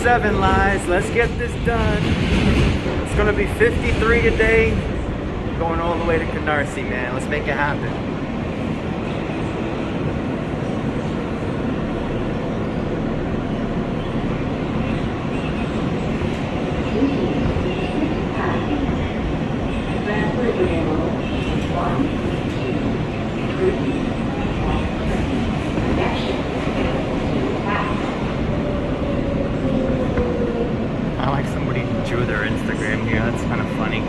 7 lies. Let's get this done. It's gonna be 53 today. Going all the way to Canarise, man. Let's make it happen. I like somebody drew their Instagram here. That's kind of funny.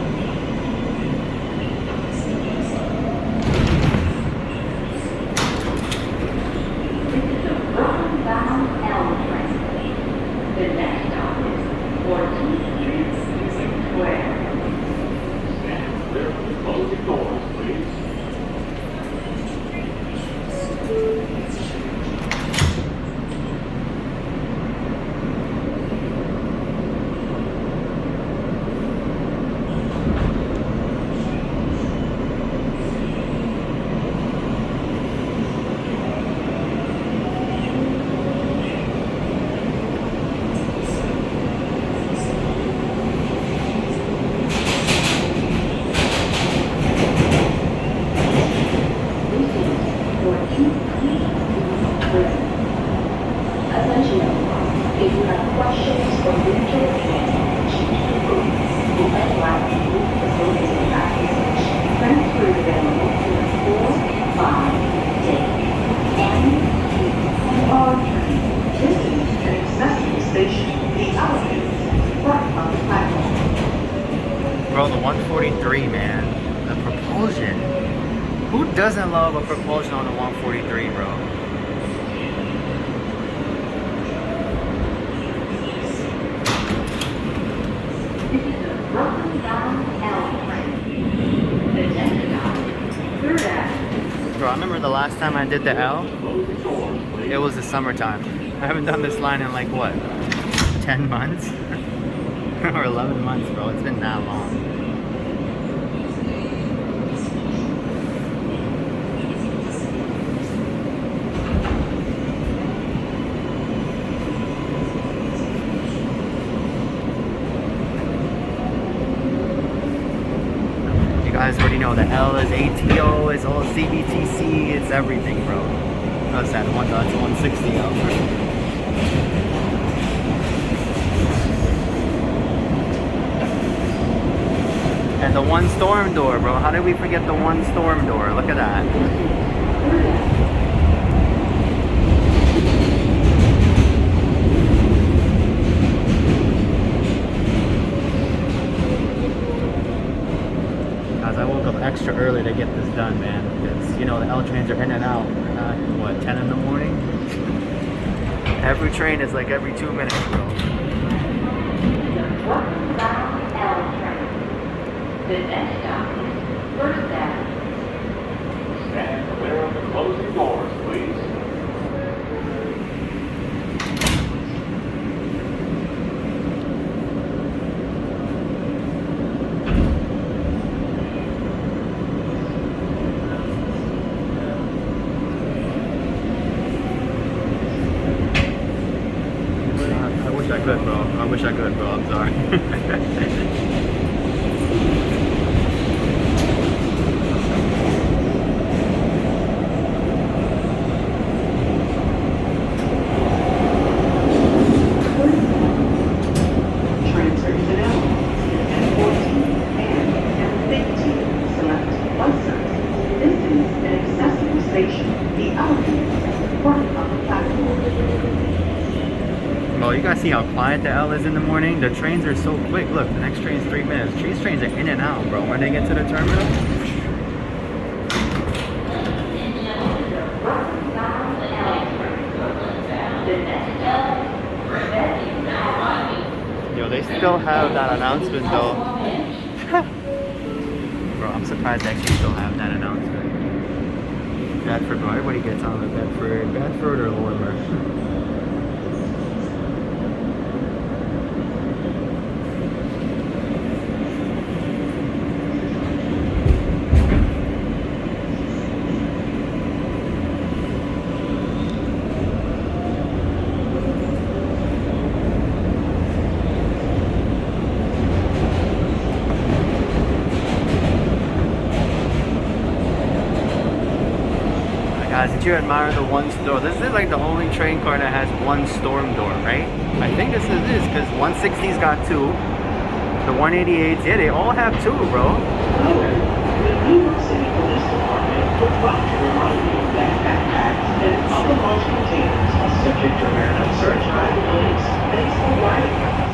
Bro, the 143, man. The propulsion. Who doesn't love a propulsion on the 143, bro? Bro, I remember the last time I did the L, it was the summertime. I haven't done this line in like what, 10 months? Or 11 months, bro. It's been that long. You guys already know the L is ATO, it's all CBTC, it's everything, bro. That's that one, that's 160 L. And the one storm door, bro. How did we forget the one storm door? Look at that. Guys, I woke up extra early to get this done, man. Because, you know, the L trains are in and out. What, 10 in the morning? Every train is like every 2 minutes, bro. The next stop is First Ave. Stand clear of the closing doors, please. I wish I could, bro. I wish I could, bro. I'm sorry. Well, you guys see how quiet the L is in the morning? The trains are so quick. Look, the next train's 3 minutes. These trains are in and out, bro. When they get to the terminal, yo, they still have that announcement though. Bro, I'm surprised they actually still have that announcement. Bedford, bro. Everybody gets on the Bedford or Lorimer. Guys, did you admire the one door? This is like the only train car that has one storm door, right? I think this is this because 160's got two. The 188s, yeah, they all have two, bro. However, the New York City Police Department would like to remind you that backpacks and other large containers are subject to random search by the police based on riding habits.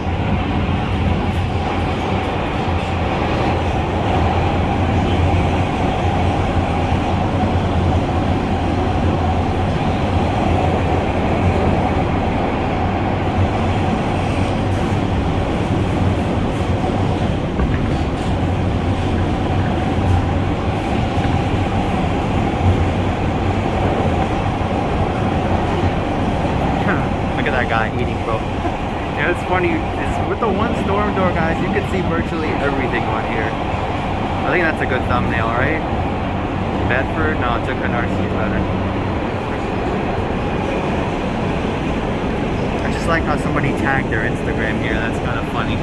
Eating, bro. Yeah, it's funny. It's, with the one storm door, guys, you can see virtually everything on here. I think that's a good thumbnail, right? Bedford? No, it's a Canarise better. I just like how somebody tagged their Instagram here. That's kind of funny.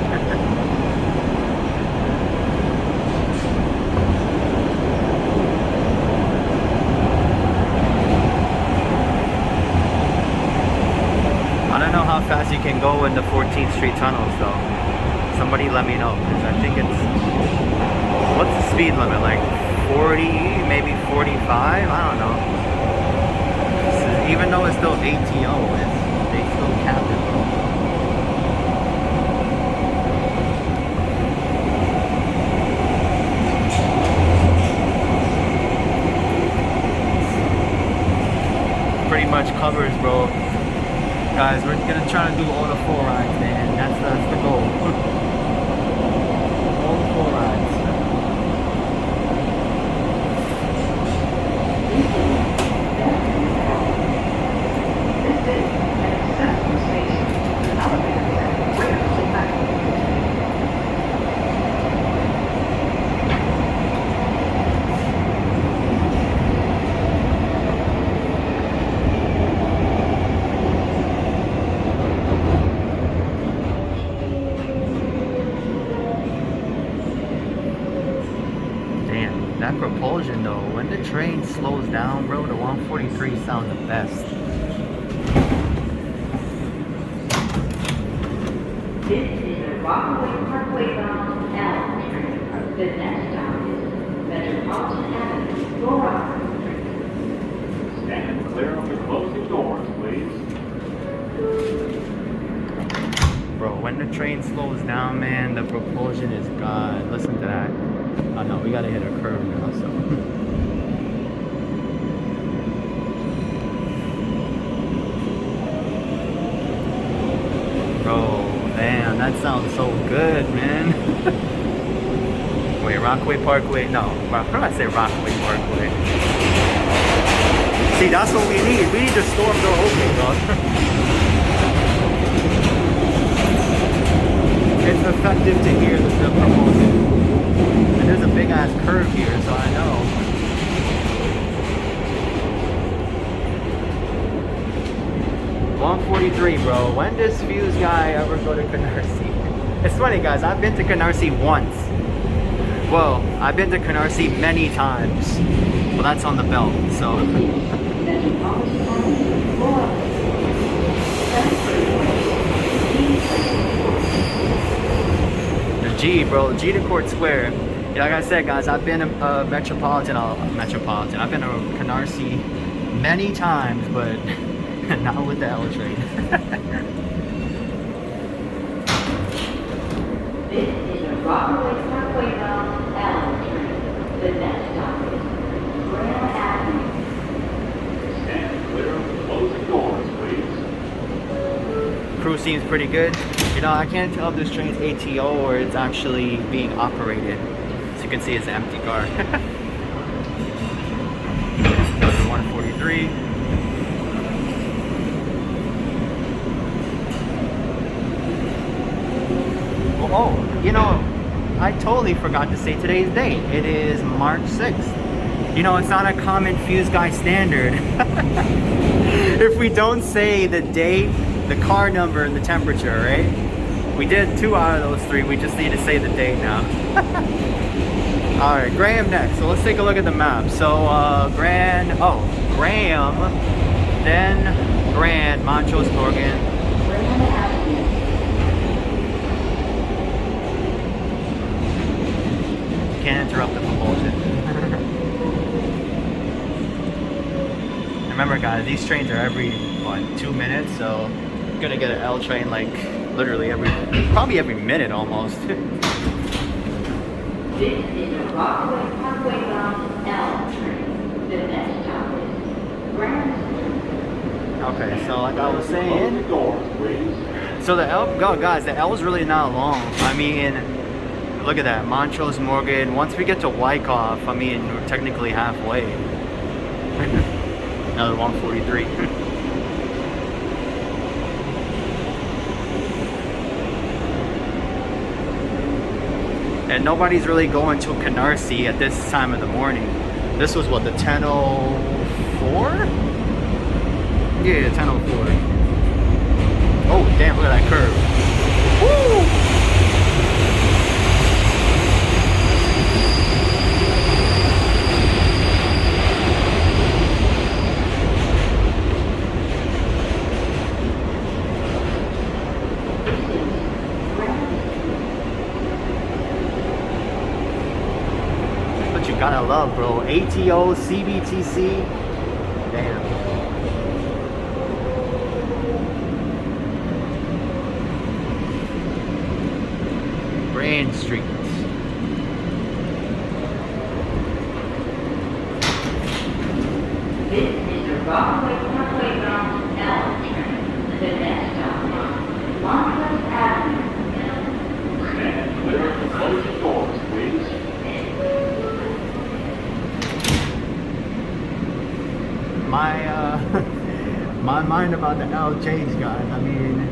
How fast you can go in the 14th Street tunnel, so somebody let me know, because I think it's, what's the speed limit, like 40, maybe 45, I don't know. Even though it's still ATO, they still cap it, bro. Pretty much covers, bro. Guys, we're gonna try to do all the 4 rides, man. That's the goal. All the 4 rides. This is an accessible station. The elevators are rarely back. That propulsion though, when the train slows down, bro, the 143 sounds the best. This is the Rockaway Pkwy bound L train. The next stop is Metropolitan Ave, Lorimer St. Stand clear of the closing doors, please. Bro, when the train slows down, man, the propulsion is God. Listen to that. Oh no, we gotta hit a curve now, so. Bro, man, that sounds so good, man. Wait, Rockaway Pkwy? No, why did I say Rockaway Pkwy? See, that's what we need. We need the storm door open, bro. It's effective to hear the propulsion. And there's a big ass curve here, so I know. $143, bro. When does Fuse guy ever go to Canarise? It's funny, guys. I've been to Canarise once. Well, I've been to Canarise many times. Well, that's on the belt, so. The G, bro. G to Court Square. Yeah, like I said, guys, I've been to Metropolitan. I've been to Canarise many times, but not with the L train. This is a Rockaway Pkwy bound L train. The next stop is Broadway Avenue. Stand clear of the closing doors, please. Crew seems pretty good. You know, I can't tell if this train's ATO or it's actually being operated. As you can see, it's an empty car. 143. Oh, you know, I totally forgot to say today's date. It is March 6th. You know, it's not a common Fuse Guy standard. If we don't say the date, the car number, and the temperature, right? We did 2 out of those 3. We just need to say the date now. Alright, Graham next. So let's take a look at the map. So, Graham, then Grand, Montrose, Morgan. Grand Avenue. Can't interrupt the propulsion. Remember guys, these trains are every, what, 2 minutes, so I'm gonna get an L train like literally probably every minute almost. This is the Rockaway Pkwy bound L train. The next stop is Grand St. Okay, so like I was saying, Doors, please. so the L, guys, the L is really not long. I mean, look at that, Montrose, Morgan. Once we get to Wyckoff, I mean, we're technically halfway. Another 143. And nobody's really going to Canarise at this time of the morning. This was what, the 10:04? Yeah, 10:04. Oh, damn, look at that curve. Woo! But you gotta love, bro. ATO, CBTC. Damn. Grand Street. This is the Rockaway Pkwy bound L train. The next stop is Montrose Ave. Stand clear of the closing doors, please. My mind about the L changed, guys. I mean,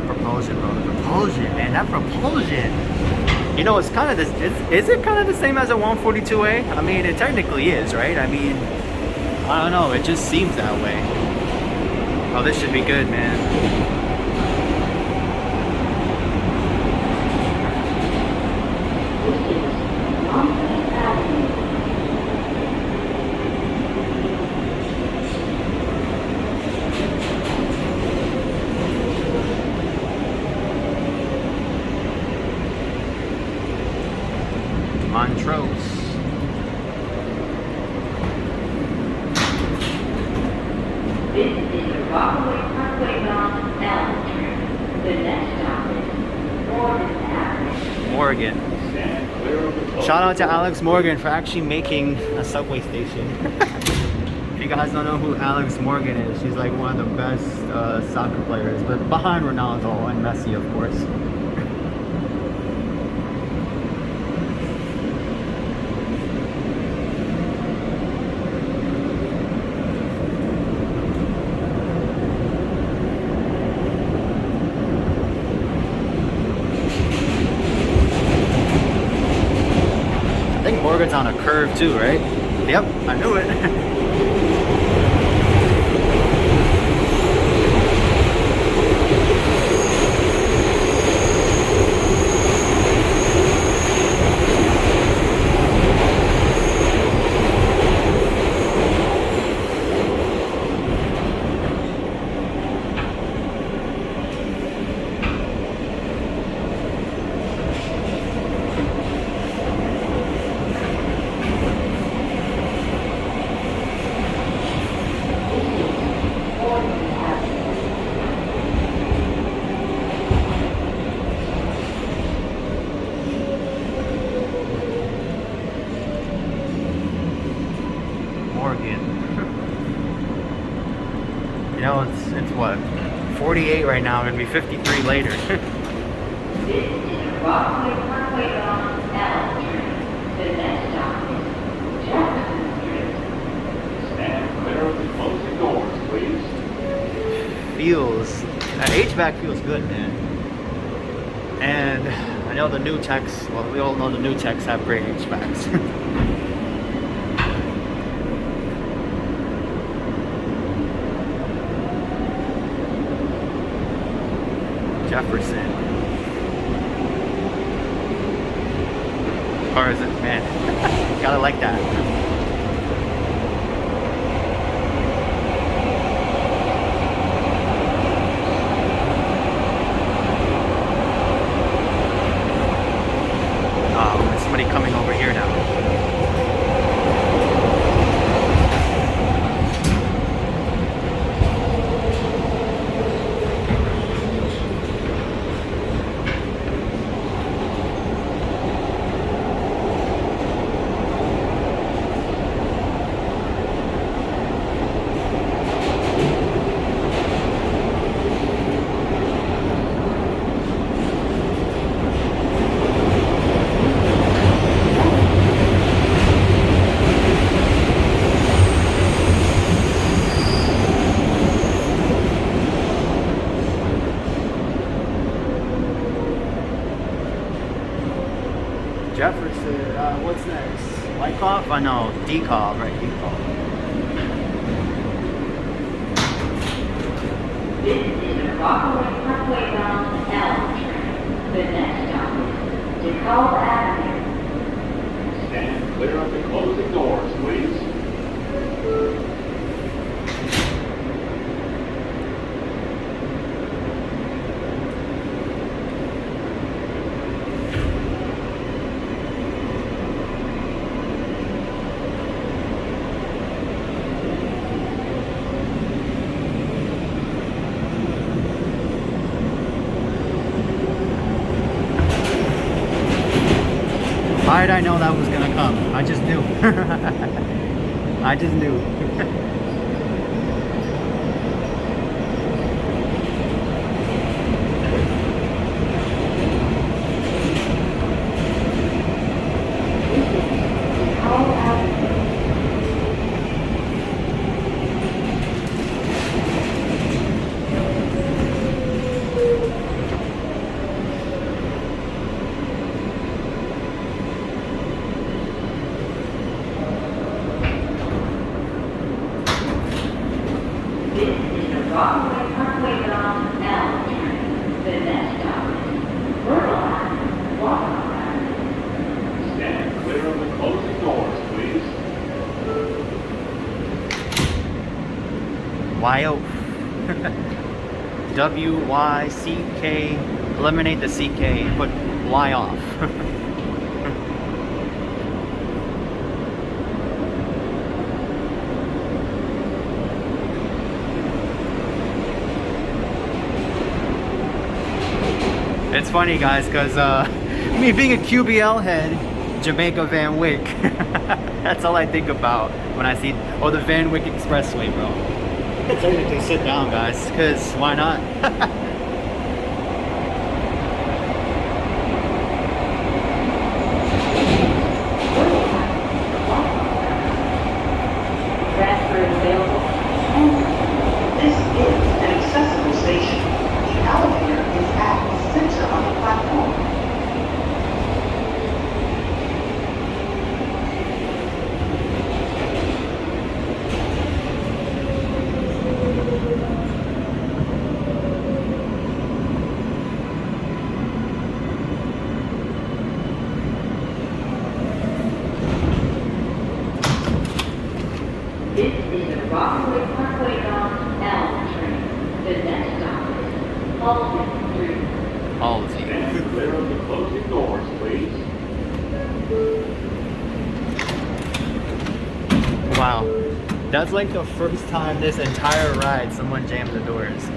propulsion, bro. The propulsion, man. That propulsion. You know, it's kind of this. Is it kind of the same as a 142A? I mean, it technically is, right? I mean, I don't know. It just seems that way. Oh, this should be good, man. This is Montrose Avenue. Montrose. This is the Rockaway Pkwy bound L train. The next stop is Morgan Ave. Morgan. Stand clear of the closing Shout out to doors. Alex Morgan for actually making a subway station. If you guys don't know who Alex Morgan is, she's like one of the best soccer players, but behind Ronaldo and Messi, of course. I think Morgan's on a curve too, right? Yep, I knew it. Morgan. You know, it's what? 48 right now, gonna be 53 later. This is Rockaway Pkwy bound L train. The next stop is Jefferson St. Stand clear of the closing doors, please. Feels, that HVAC feels good, man. And I know the new techs, well, we all know the new techs have great HVACs. Jefferson. Or is it, man? Gotta like that. Oh, there's somebody coming over here now. Jefferson, what's next? Wyckoff? I know, Dekalb, right? Dekalb. This is the Rockaway Pkwy bound L train. The next stop is Dekalb Ave. Stand clear of the closing doors, please. How did I know that was gonna come? I just knew. I just knew. Rockaway Pkwy bound L train. The next stop is Myrtle Ave, Wyckoff Ave. Stand clear of the closing doors, please. W-Y-C-K. Eliminate the C-K and put Y off. It's funny, guys, because me being a QBL head, Jamaica Van Wyck, that's all I think about when I see, oh, the Van Wyck Expressway, bro. Technically sit down, guys, because why not? Transfer is available. This is an accessible station. The elevator is at the center of the platform. This is the Rockaway Pkwy bound L train. The next stop is Halsey Street. Halsey. Stand clear of the closing doors, please. Wow. That's like the first time this entire ride someone jammed the doors.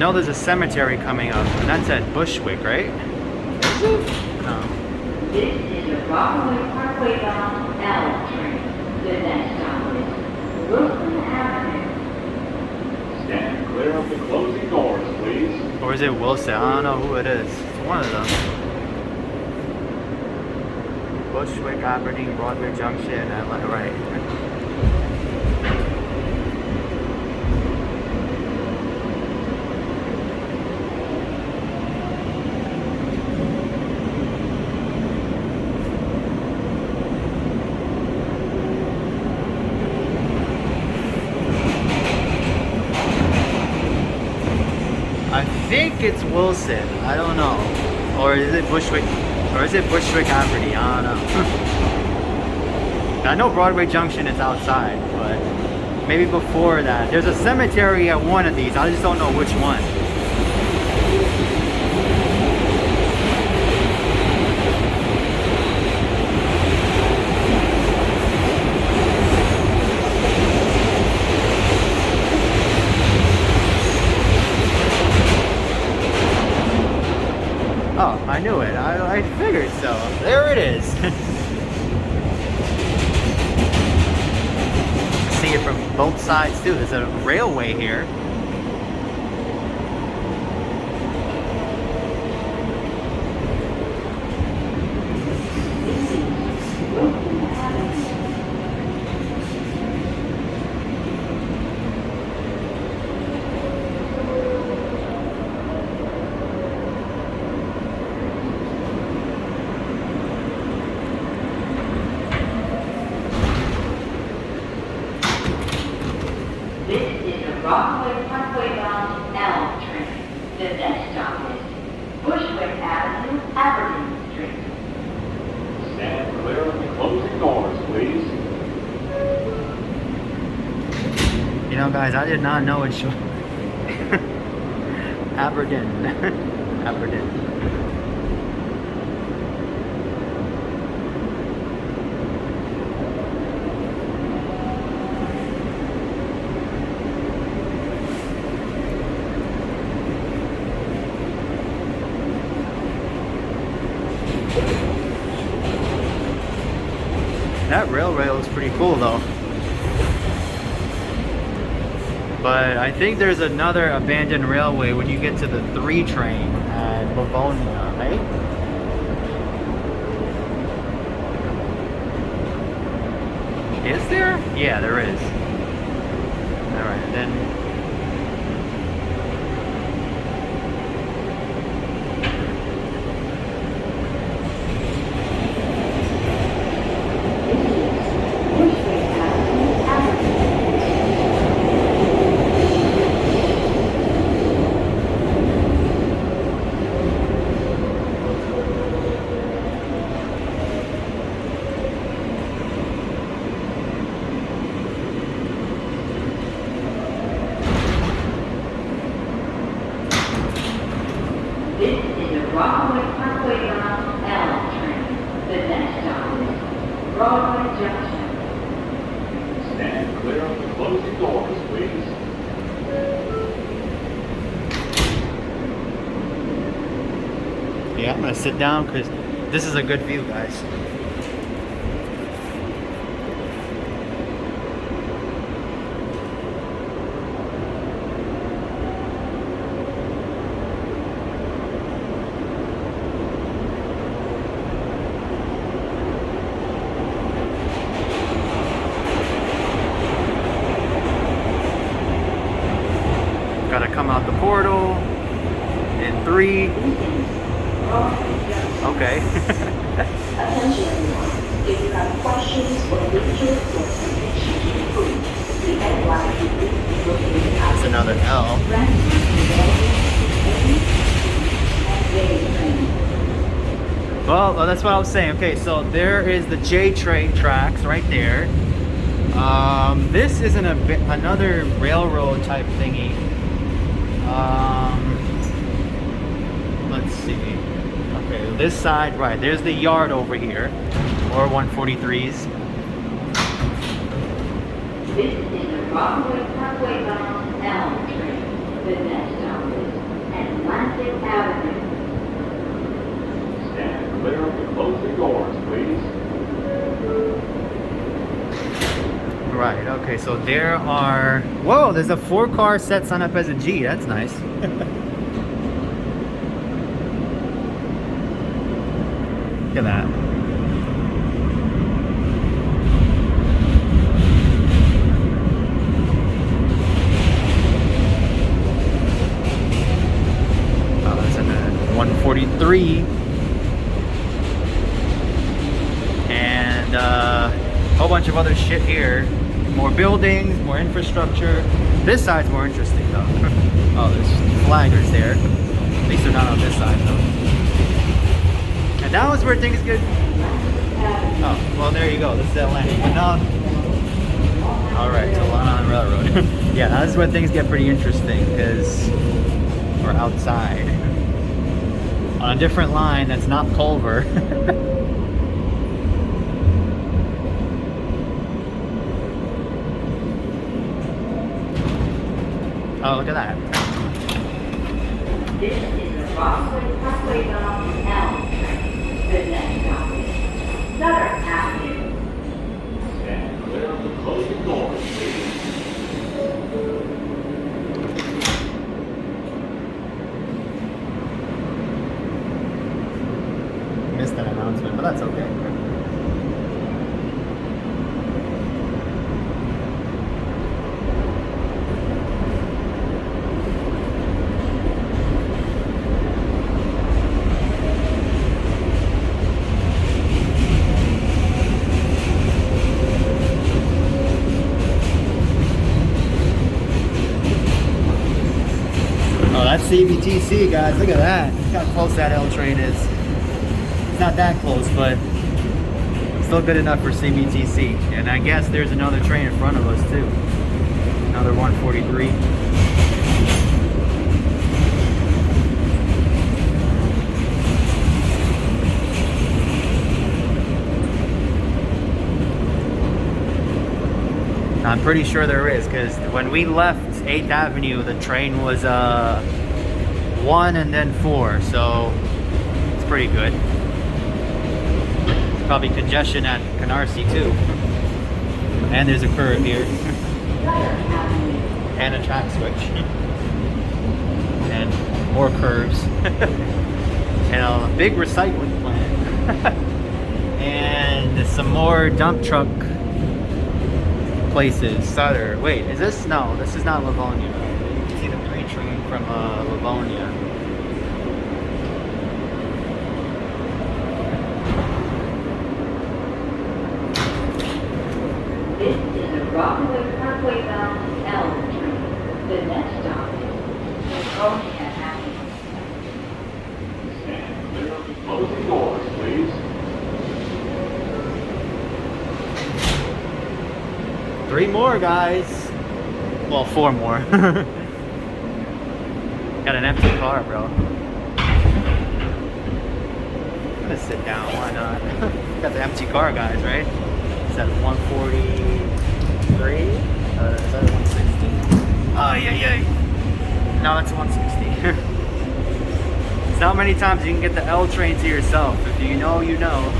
know there's a cemetery coming up, and that's at Bushwick, right? Is it? No. This is a Rockaway Parkway bound L train. The next stop is Brooklyn Avenue. Stand clear of the closing doors, please. Or is it Wilson? I don't know who it is. It's one of them. Bushwick, Aberdeen, Broadway Junction, and right. I think it's Wilson. I don't know. Or is it Bushwick? Or is it Bushwick Aberdeen? I don't know. I know Broadway Junction is outside, but maybe before that. There's a cemetery at one of these. I just don't know which one. Oh, I knew it. I figured so. There it is. See it from both sides too. There's a railway here. Rockaway Pkwy bound L train. The next stop is Bushwick Avenue, Aberdeen Street. Stand clear of the closing doors, please. You know, guys, I did not know it should. Aberdeen. Aberdeen. That rail is pretty cool though. But I think there's another abandoned railway when you get to the 3 train at Livonia, right? Is there? Yeah, there is. Alright, then. This is a Rockaway Pkwy bound L train. The next stop is Broadway Junction. Stand clear of the closing doors, please. Yeah, I'm gonna sit down because this is a good view, guys. Gotta come out the portal in 3. Okay. Attention everyone. If you have questions or need to report information to the police, the NYCT is located at That's another L. Well, that's what I was saying. Okay, so there is the J train tracks right there. This is another railroad type thingy. Let's see. Okay, this side, right, there's the yard over here, R143s. This is a Rockaway Pkwy bound L train. The next stop is Okay, so there are... Whoa, there's a 4-car set sign up as a G. That's nice. Look at that. Oh, that's a 143. And a whole bunch of other shit here. More buildings, more infrastructure. This side's more interesting though. Oh, there's flaggers there. At least they're not on this side though. And that was where things get... Oh, well there you go. This is Atlantic. No. Alright, so Long Island Railroad. Yeah, this is where things get pretty interesting because we're outside. On a different line that's not Culver. Oh, look at that. This is the Rockaway Pkwy bound L train. The next stop is Sutter Ave. Stand clear of the closing doors, please. Missed that announcement, but that's okay. That's CBTC, guys. Look at that. Look how close that L train is. It's not that close, but still good enough for CBTC. And I guess there's another train in front of us, too. Another 143. I'm pretty sure there is, because when we left 8th Avenue, the train was 1 and then 4, so it's pretty good. There's probably congestion at Canarise too. And there's a curve here. And a track switch. And more curves. And a big recycling plant. And some more dump truck places. Sutter. Wait, is this? No, this is not Livonia. You can see the 3 train from Livonia. This is the Rockaway Pkwy bound L train. The next stop is Livonia Ave. Stand clear of the closing doors, please. 3 more, guys. Well, 4 more. Got an empty car, bro. I'm gonna sit down. Why not? Got the empty car, guys, right? Is that 143? Is that 160? Oh, yeah. No, that's 160. It's not many times you can get the L train to yourself. If you know, you know.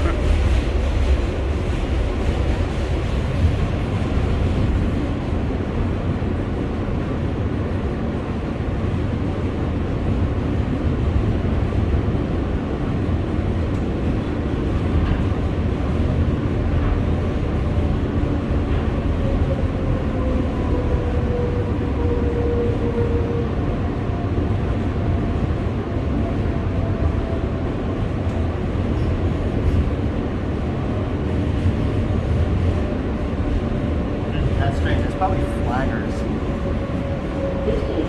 Probably flaggers. This is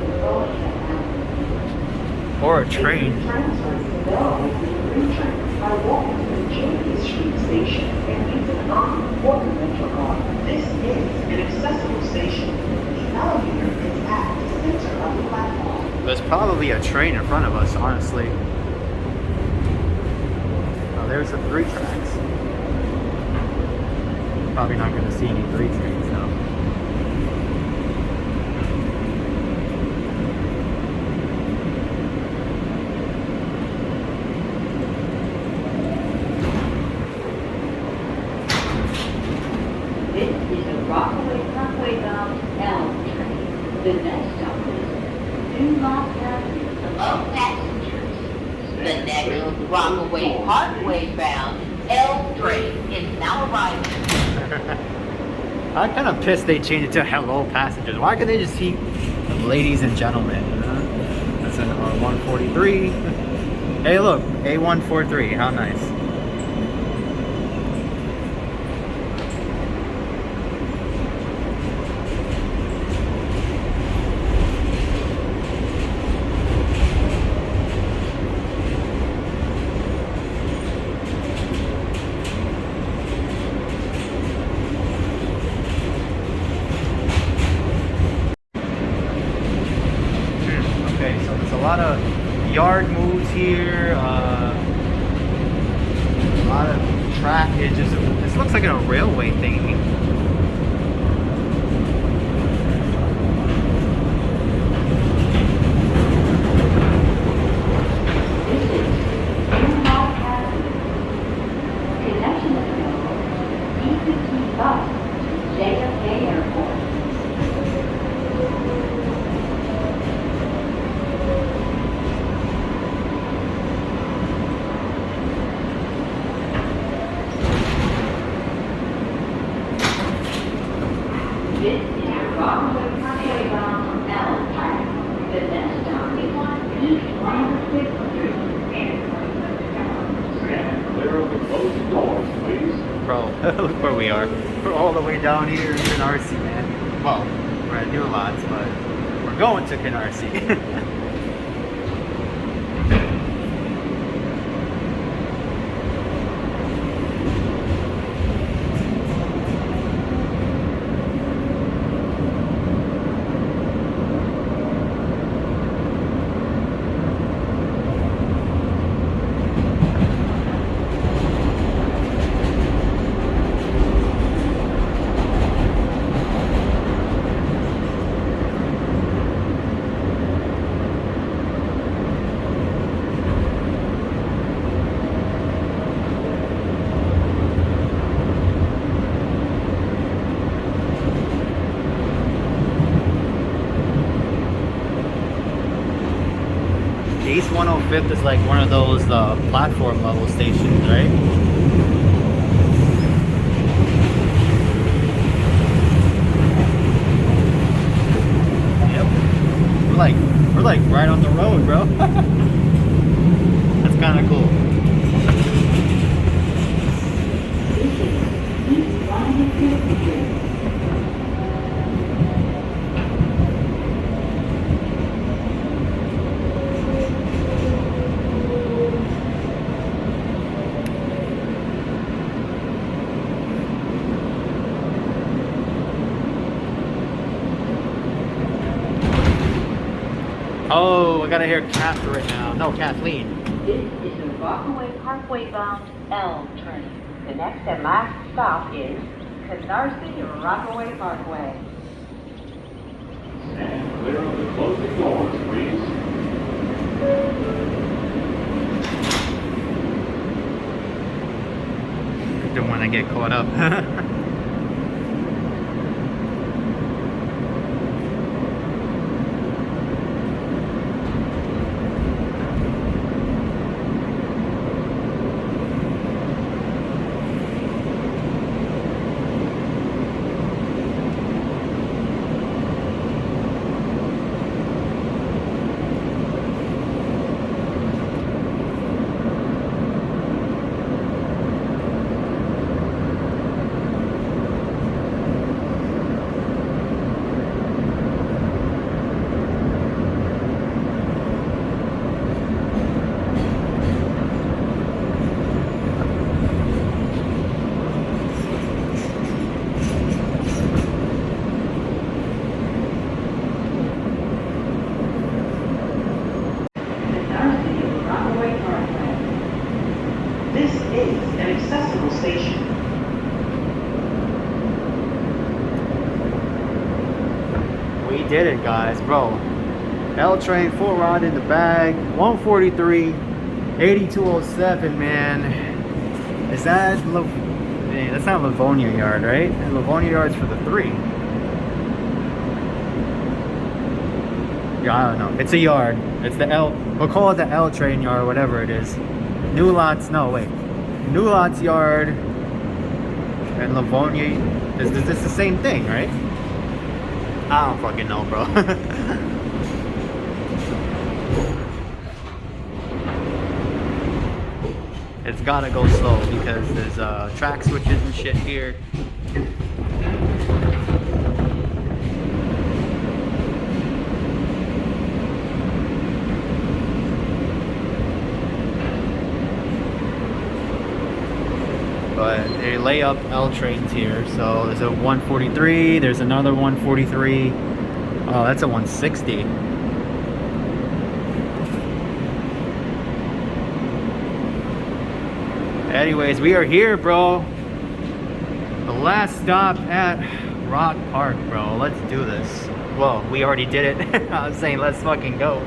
Livonia Ave. Or a train. Transfers to Bellevue Green Train by walking to Julius Street Station and using non-important Metro card. This is an accessible station. The elevator is at the center of the platform. There's probably a train in front of us, honestly. Oh, there's the 3 tracks. Probably not going to see any 3 trains though. This is the Rockaway Rockaway Pkwy bound L train is now arriving. I'm kind of pissed they changed it to hello passengers. Why can't they just see ladies and gentlemen? You know? That's an R143. Hey, look, A143. How nice. Okay, so there's a lot of yard moves here, a lot of trackage. This looks like a railway thingy. Connection available. CBTC bus to JFK Airport. This is your Rockaway Pkwy bound L train. The next stop is Lorimer St. Clear of the closing doors, please. Bro, look where we are. We're all the way down here in Canarise, man. Well, we're at New Lots, but we're going to Canarise. East 105th is like one of those platform level stations, right? Yep. We're like right on the road, bro. That's kind of cool. Oh, I gotta hear Kath right now. No, Kathleen. This is the Rockaway Pkwy bound L train. The next and last stop is Canarise Rockaway Parkway. Stand clear of the closing doors, please. Don't want to get caught up. This is an accessible station. We did it, guys, bro. L train, full rod in the bag, 143, 8207, man. Is that hey, that's not Livonia Yard, right? And Livonia Yard's for the 3. Yeah, I don't know. It's a yard. It's the L. We'll call it the L train yard, whatever it is. New Lots, no wait. New Lots Yard and Livonia. Is this the same thing, right? I don't fucking know, bro. It's gotta go slow because there's track switches and shit here. But they lay up L trains here. So there's a 143, there's another 143. Oh, that's a 160. Anyways, we are here, bro. The last stop at Rock Park, bro. Let's do this. Well, we already did it. I was saying let's fucking go.